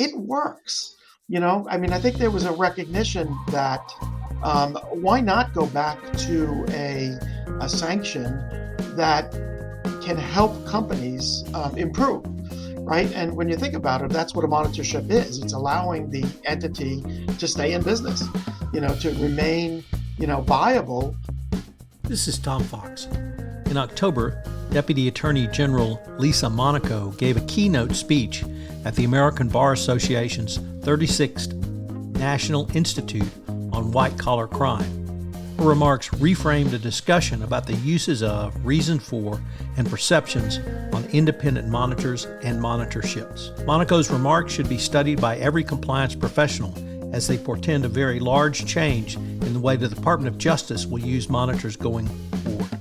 it works. I mean, I think there was a recognition that why not go back to a sanction that can help companies improve, right? And when you think about it, that's what a monitorship is. It's allowing the entity to stay in business, to remain, viable. This is Tom Fox. In October, Deputy Attorney General Lisa Monaco gave a keynote speech at the American Bar Association's 36th National Institute on White-Collar Crime. Her remarks reframed a discussion about the uses of, reason for, and perceptions on independent monitors and monitorships. Monaco's remarks should be studied by every compliance professional as they portend a very large change in the way the Department of Justice will use monitors going forward.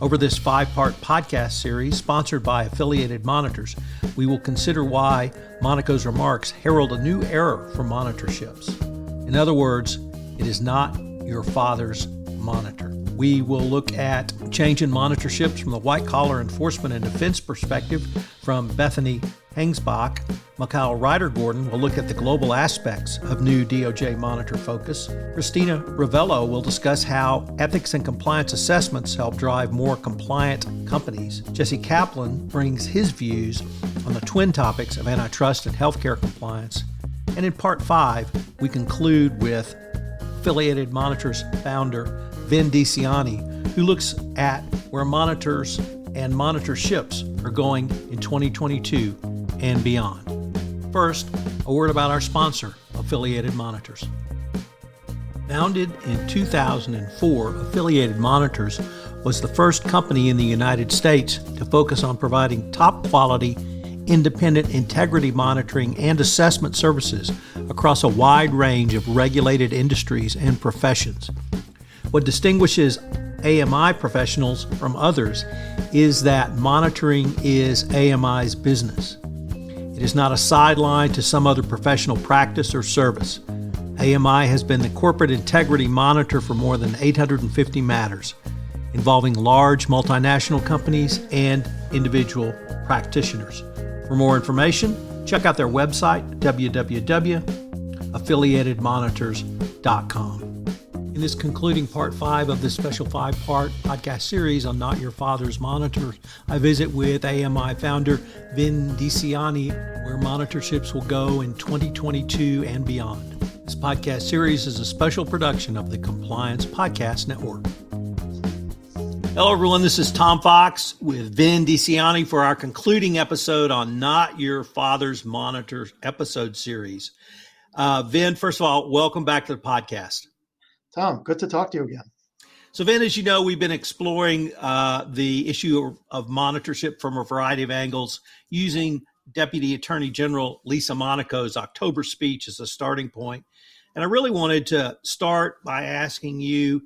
Over this 5-part podcast series, sponsored by Affiliated Monitors, we will consider why Monaco's remarks herald a new era for monitorships. In other words, it is not your father's monitor. We will look at change in monitorships from the white-collar enforcement and defense perspective from Bethany Hengsbach. Mikhail Reider Gordon will look at the global aspects of new DOJ monitor focus. Cristina Revelo will discuss how ethics and compliance assessments help drive more compliant companies. Jesse Caplan brings his views on the twin topics of antitrust and healthcare compliance. And in part 5, we conclude with Affiliated Monitors founder Vin DiCianni, who looks at where monitors and monitorships are going in 2022 and beyond. First, a word about our sponsor, Affiliated Monitors. Founded in 2004, Affiliated Monitors was the first company in the United States to focus on providing top-quality, independent integrity monitoring and assessment services across a wide range of regulated industries and professions. What distinguishes AMI professionals from others is that monitoring is AMI's business. It is not a sideline to some other professional practice or service. AMI has been the corporate integrity monitor for more than 850 matters, involving large multinational companies and individual practitioners. For more information, check out their website, www.affiliatedmonitors.com. In this concluding part 5 of this special 5-part podcast series on Not Your Father's Monitors, I visit with AMI founder Vin DiCianni, where monitorships will go in 2022 and beyond. This podcast series is a special production of the Compliance Podcast Network. Hello, everyone. This is Tom Fox with Vin DiCianni for our concluding episode on Not Your Father's Monitors episode series. Vin, first of all, welcome back to the podcast. Tom, good to talk to you again. So, Vin, as you know, we've been exploring the issue of monitorship from a variety of angles using Deputy Attorney General Lisa Monaco's October speech as a starting point. And I really wanted to start by asking you,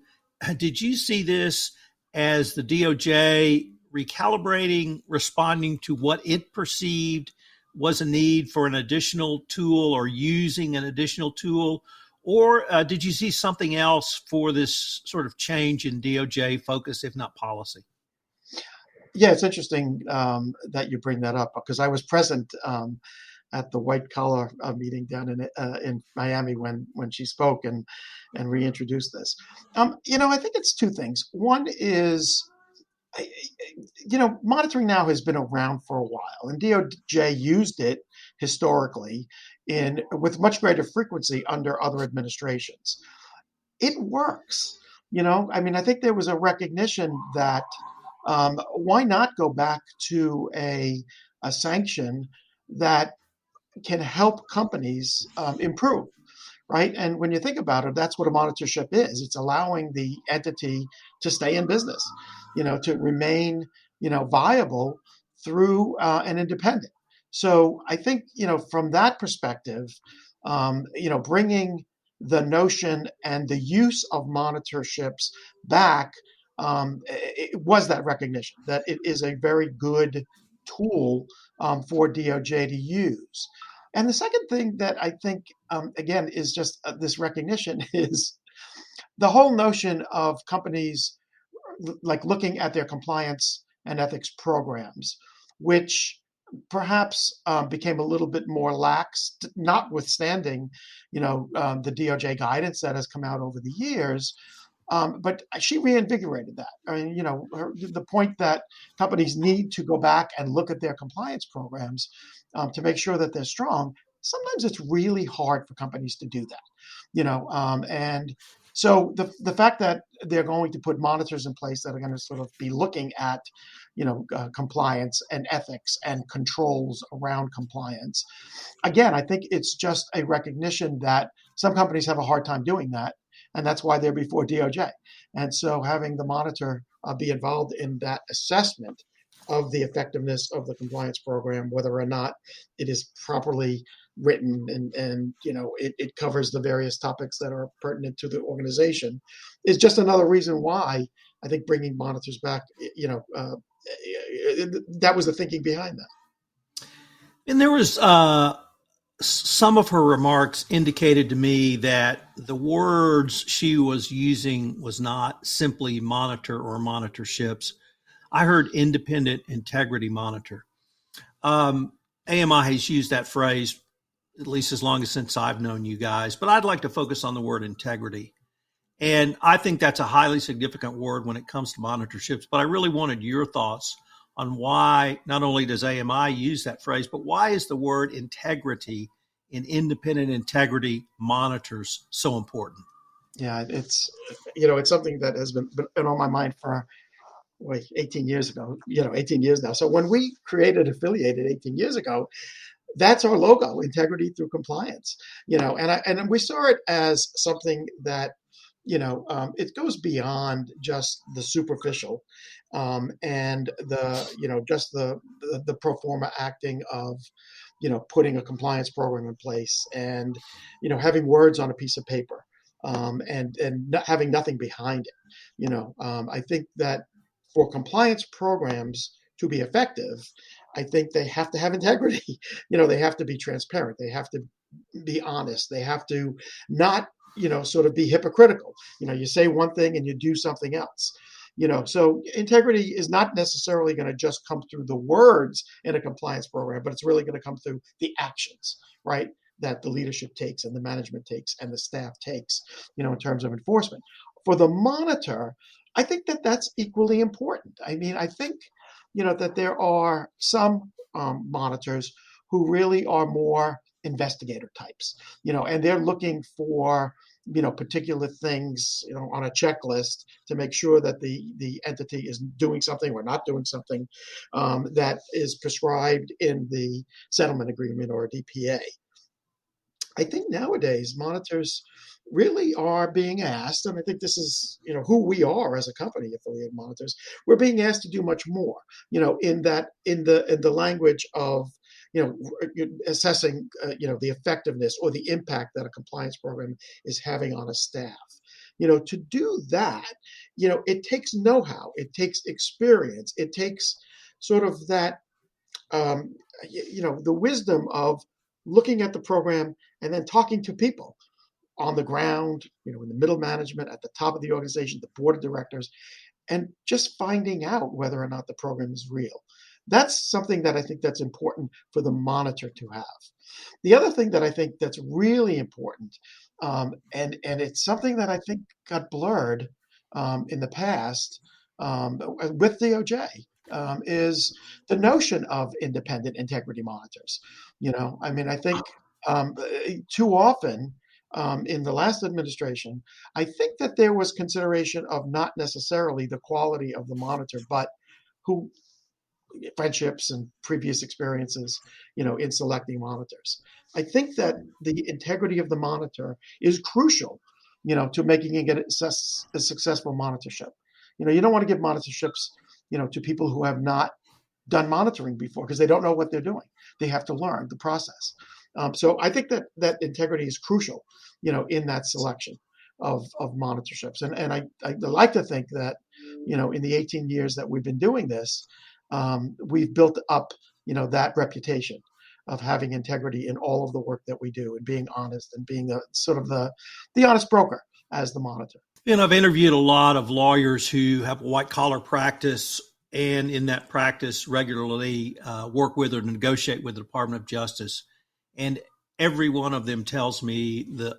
did you see this as the DOJ recalibrating, responding to what it perceived was a need for an additional tool or using an additional tool? Or did you see something else for this sort of change in DOJ focus, if not policy? Yeah, it's interesting that you bring that up because I was present at the white collar meeting down in Miami when she spoke and reintroduced this. I think it's two things. One is, monitoring now has been around for a while, and DOJ used it historically with much greater frequency under other administrations. It works. I mean, I think there was a recognition that why not go back to a sanction that can help companies improve, right? And when you think about it, that's what a monitorship is. It's allowing the entity to stay in business, to remain, viable through an independent. So I think, from that perspective, bringing the notion and the use of monitorships back, it was that recognition that it is a very good tool for DOJ to use. And the second thing that I think, again, is just this recognition is the whole notion of companies like looking at their compliance and ethics programs, which perhaps became a little bit more lax, notwithstanding, the DOJ guidance that has come out over the years. But she reinvigorated that. I mean, the point that companies need to go back and look at their compliance programs to make sure that they're strong. Sometimes it's really hard for companies to do that, and so the fact that they're going to put monitors in place that are going to sort of be looking at, compliance and ethics and controls around compliance. Again, I think it's just a recognition that some companies have a hard time doing that, and that's why they're before DOJ. And so having the monitor be involved in that assessment of the effectiveness of the compliance program, whether or not it is properly written and it covers the various topics that are pertinent to the organization, is just another reason why I think bringing monitors back, that was the thinking behind that. And there was some of her remarks indicated to me that the words she was using was not simply monitor or monitorships. I heard independent integrity monitor. AMI has used that phrase at least as long as since I've known you guys, but I'd like to focus on the word integrity. And I think that's a highly significant word when it comes to monitorships, but I really wanted your thoughts on why not only does AMI use that phrase, but why is the word integrity in independent integrity monitors so important? Yeah, it's something that has been on my mind for 18 years ago, 18 years now. So when we created Affiliated 18 years ago, that's our logo, integrity through compliance, and we saw it as something that, it goes beyond just the superficial, and just the pro forma acting of, putting a compliance program in place and, having words on a piece of paper, and not having nothing behind it. I think that for compliance programs to be effective, I think they have to have integrity. They have to be transparent. They have to be honest. They have to not, sort of be hypocritical. You say one thing and you do something else. So integrity is not necessarily going to just come through the words in a compliance program, but it's really going to come through the actions, right? That the leadership takes and the management takes and the staff takes, in terms of enforcement. For the monitor, I think that that's equally important. I mean, I think, that there are some monitors who really are more investigator types, and they're looking for, particular things, on a checklist to make sure that the entity is doing something or not doing something that is prescribed in the settlement agreement or DPA. I think nowadays monitors really are being asked, and I think this is, who we are as a company, Affiliated Monitors. We're being asked to do much more, in the language of, assessing, the effectiveness or the impact that a compliance program is having on a staff. To do that, it takes know-how, it takes experience, it takes sort of that, the wisdom of looking at the program and then talking to people on the ground, in the middle management, at the top of the organization, the board of directors, and just finding out whether or not the program is real. That's something that I think that's important for the monitor to have. The other thing that I think that's really important, and it's something that I think got blurred in the past with DOJ, is the notion of independent integrity monitors. I mean, I think too often in the last administration, I think that there was consideration of not necessarily the quality of the monitor, but who friendships and previous experiences, in selecting monitors. I think that the integrity of the monitor is crucial, to making it a successful monitorship. You don't want to give monitorships, to people who have not done monitoring before because they don't know what they're doing. They have to learn the process. So I think that integrity is crucial, in that selection of monitorships. And I like to think that, in the 18 years that we've been doing this, we've built up, that reputation of having integrity in all of the work that we do and being honest and being the honest broker as the monitor. And I've interviewed a lot of lawyers who have a white collar practice and in that practice regularly work with or negotiate with the Department of Justice. And every one of them tells me the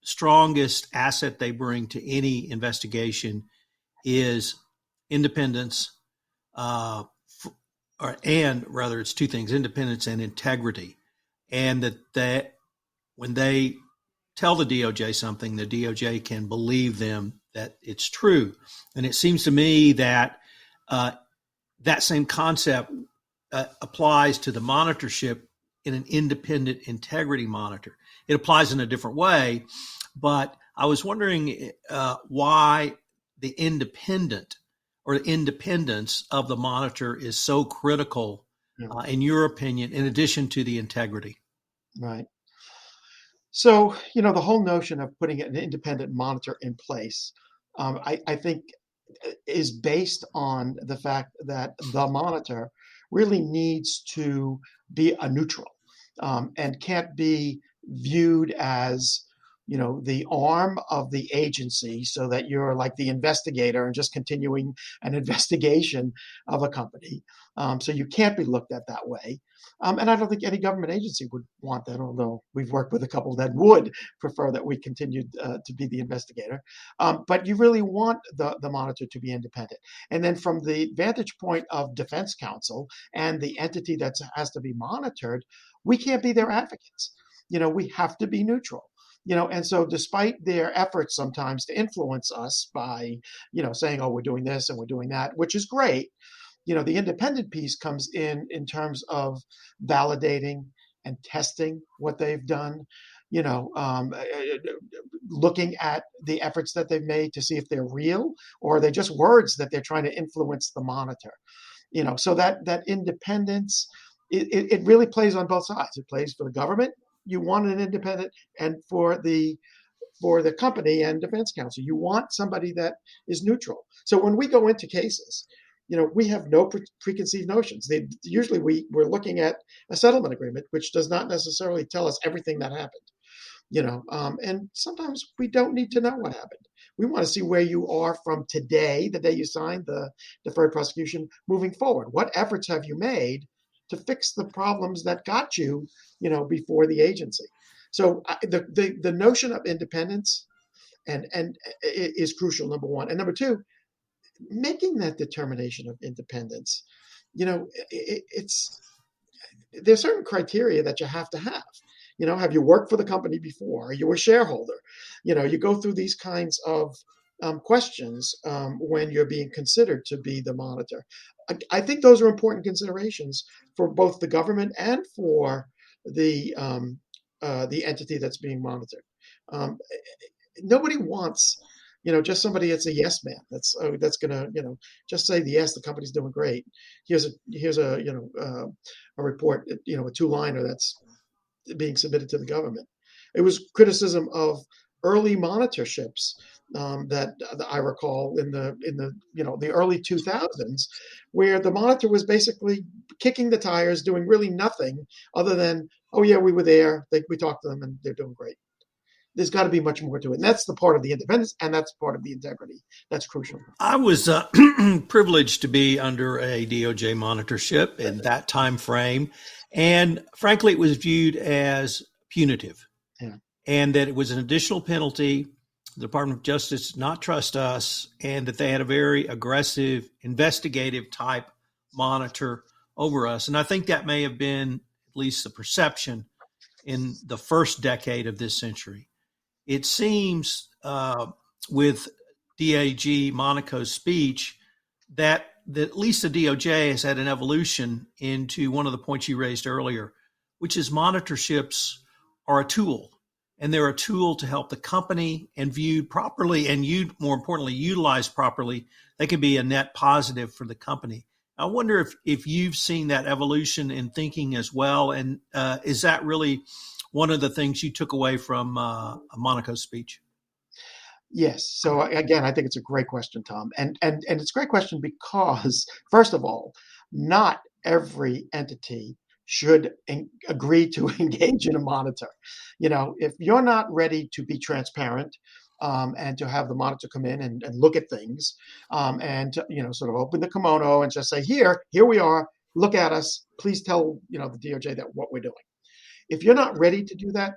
strongest asset they bring to any investigation is independence, and rather it's two things, independence and integrity. And that when they tell the DOJ something, the DOJ can believe them that it's true. And it seems to me that that same concept applies to the monitorship in an independent integrity monitor. It applies in a different way, but I was wondering why the independence of the monitor is so critical, in your opinion, in addition to the integrity. Right. So, the whole notion of putting an independent monitor in place, I think, is based on the fact that the monitor really needs to be a neutral, and can't be viewed as, the arm of the agency, so that you're like the investigator and just continuing an investigation of a company. So you can't be looked at that way. And I don't think any government agency would want that, although we've worked with a couple that would prefer that we continued to be the investigator. But you really want the monitor to be independent. And then from the vantage point of defense counsel and the entity that has to be monitored, we can't be their advocates. We have to be neutral. And so despite their efforts sometimes to influence us by, saying, oh, we're doing this and we're doing that, which is great, the independent piece comes in terms of validating and testing what they've done, looking at the efforts that they've made to see if they're real or are they just words that they're trying to influence the monitor. So that independence, it really plays on both sides. It plays for the government. You want an independent, and for the company and defense counsel, you want somebody that is neutral. So when we go into cases, we have no preconceived notions. Usually we're looking at a settlement agreement, which does not necessarily tell us everything that happened. And sometimes we don't need to know what happened. We want to see where you are from today, the day you signed the deferred prosecution, moving forward. What efforts have you made to fix the problems that got you, before the agency? So the notion of independence and is crucial, number one. And number two, making that determination of independence, there's certain criteria that you have to have. Have you worked for the company before? Are you a shareholder? You go through these kinds of questions when you're being considered to be the monitor. I think those are important considerations for both the government and for the entity that's being monitored. Nobody wants, just somebody that's a yes man. That's going to, just say yes, the company's doing great. Here's a report, a 2-liner that's being submitted to the government. It was criticism of early monitorships that I recall in the early 2000s, where the monitor was basically kicking the tires, doing really nothing other than, oh yeah, we were there, we talked to them, and they're doing great. There's got to be much more to it. And that's the part of the independence, and that's part of the integrity. That's crucial. I was privileged to be under a DOJ monitorship in that time frame. And frankly, it was viewed as punitive. Yeah. And that it was an additional penalty. The Department of Justice did not trust us, and that they had a very aggressive, investigative type monitor over us. And I think that may have been at least the perception in the first decade of this century. It seems with DAG Monaco's speech that at least the DOJ has had an evolution into one of the points you raised earlier, which is monitorships are a tool. And they're a tool to help the company, and viewed properly and more importantly, utilized properly, they can be a net positive for the company. I wonder if you've seen that evolution in thinking as well. And is that really one of the things you took away from Monaco's speech? Yes. So again, I think it's a great question, Tom. And it's a great question because, first of all, not every entity should agree to engage in a monitor. If you're not ready to be transparent, and to have the monitor come in and look at things, and to, sort of open the kimono and just say, here we are, look at us, please tell, the DOJ that what we're doing. If you're not ready to do that,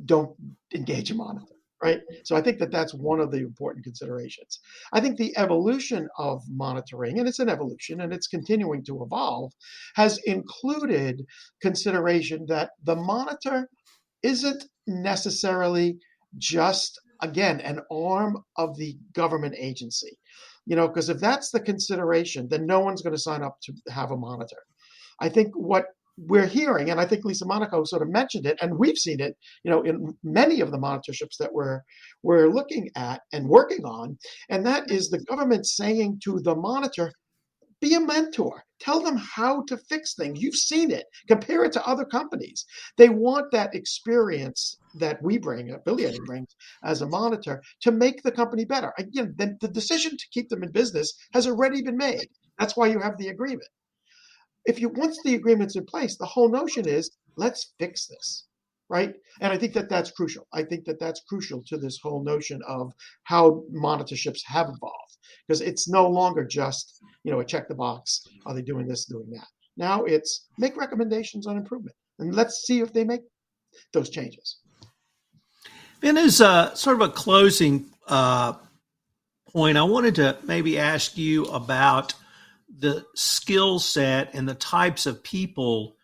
don't engage a monitor, right? So I think that that's one of the important considerations. I think the evolution of monitoring, and it's an evolution and it's continuing to evolve, has included consideration that the monitor isn't necessarily just, again, an arm of the government agency. Because if that's the consideration, then no one's going to sign up to have a monitor. I think what we're hearing, and I think Lisa Monaco sort of mentioned it, and we've seen it, in many of the monitorships that we're looking at and working on, and that is the government saying to the monitor, be a mentor. Tell them how to fix things. You've seen it. Compare it to other companies. They want that experience that we bring, that Biliadi brings as a monitor, to make the company better. Again, the decision to keep them in business has already been made. That's why you have the agreement. Once the agreement's in place, the whole notion is, let's fix this, right? And I think that that's crucial. I think that that's crucial to this whole notion of how monitorships have evolved, because it's no longer just, a check the box. Are they doing this, doing that? Now it's make recommendations on improvement, and let's see if they make those changes. And as sort of a closing point, I wanted to maybe ask you about the skill set and the types of people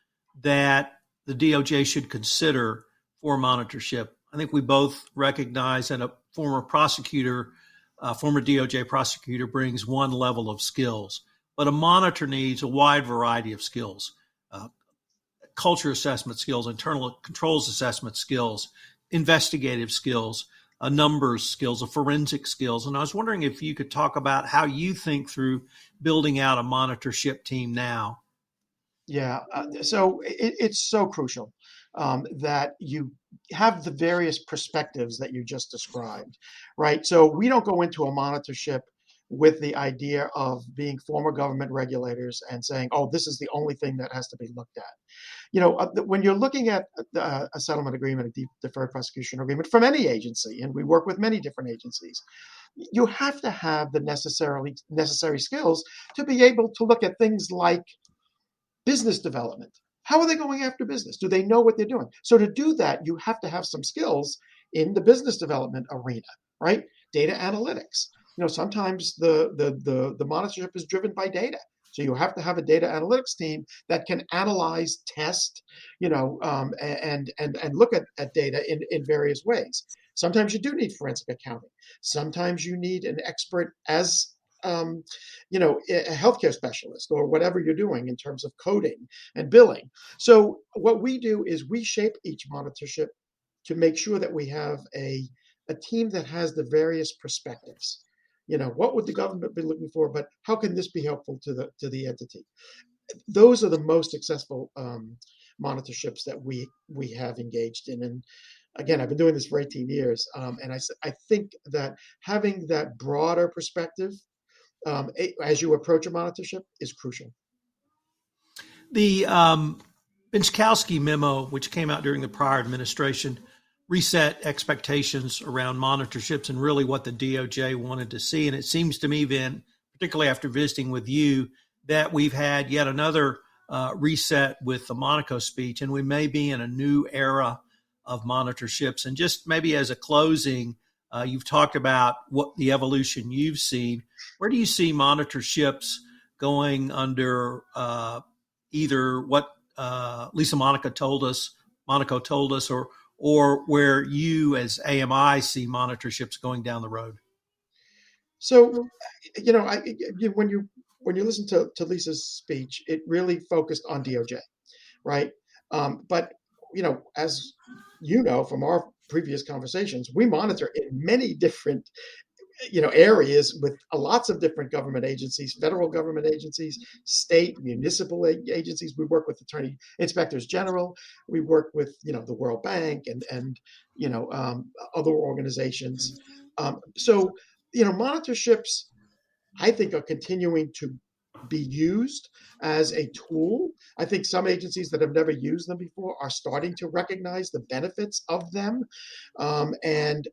that the DOJ should consider for monitorship. I think we both recognize that a former DOJ prosecutor brings one level of skills, but a monitor needs a wide variety of skills, culture assessment skills, internal controls assessment skills, investigative skills, numbers skills, forensic skills. And I was wondering if you could talk about how you think through building out a monitorship team now. Yeah, so it's so crucial that you have the various perspectives that you just described, right? So we don't go into a monitorship with the idea of being former government regulators and saying, oh, this is the only thing that has to be looked at. When you're looking at a settlement agreement, a deferred prosecution agreement from any agency, and we work with many different agencies, you have to have the necessary skills to be able to look at things like business development. How are they going after business? Do they know what they're doing? So to do that, you have to have some skills in the business development arena, right? Data analytics. Sometimes the monitorship is driven by data. So you have to have a data analytics team that can analyze, test, and look at data in various ways. Sometimes you do need forensic accounting. Sometimes you need an expert as a healthcare specialist or whatever you're doing in terms of coding and billing. So what we do is we shape each monitorship to make sure that we have a team that has the various perspectives. What would the government be looking for, but how can this be helpful to the entity? Those are the most successful monitorships that we have engaged in. And again, I've been doing this for 18 years, and I think that having that broader perspective as you approach a monitorship is crucial. The Benchkowski memo, which came out during the prior administration, reset expectations around monitorships and really what the DOJ wanted to see. And it seems to me, Vin, particularly after visiting with you, that we've had yet another reset with the Monaco speech, and we may be in a new era of monitorships. And just maybe as a closing, you've talked about what the evolution you've seen. Where do you see monitorships going under either what Lisa Monaco told us, or where you as AMI see monitorships going down the road? So, when you listen to Lisa's speech, it really focused on DOJ, right? But as from our previous conversations, we monitor in many different areas with lots of different government agencies, federal government agencies, state, municipal agencies. We work with attorney inspectors general. We work with, the World Bank and other organizations. So, monitorships, I think, are continuing to be used as a tool. I think some agencies that have never used them before are starting to recognize the benefits of them. And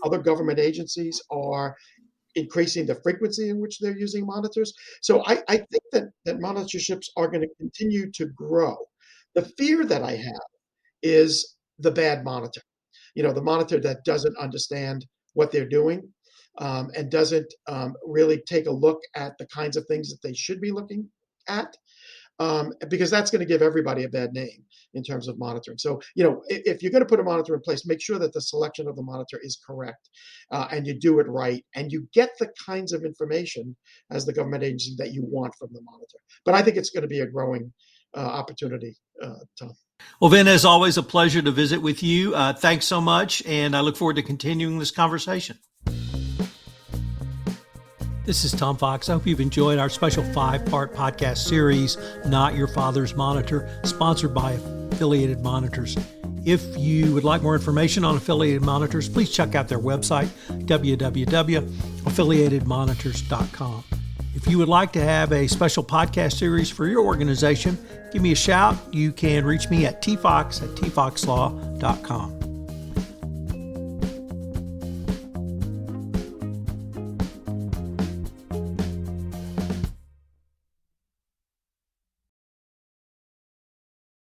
other government agencies are increasing the frequency in which they're using monitors. So I think that monitorships are going to continue to grow. The fear that I have is the bad monitor, the monitor that doesn't understand what they're doing, and doesn't really take a look at the kinds of things that they should be looking at, because that's going to give everybody a bad name in terms of monitoring. So, if you're going to put a monitor in place, make sure that the selection of the monitor is correct, and you do it right, and you get the kinds of information as the government agency that you want from the monitor. But I think it's going to be a growing opportunity, Tom. Well, Vin, as always, a pleasure to visit with you. Thanks so much, and I look forward to continuing this conversation. This is Tom Fox. I hope you've enjoyed our special 5-part podcast series, Not Your Father's Monitor, sponsored by Affiliated Monitors. If you would like more information on Affiliated Monitors, please check out their website, www.affiliatedmonitors.com. If you would like to have a special podcast series for your organization, give me a shout. You can reach me at tfox@tfoxlaw.com.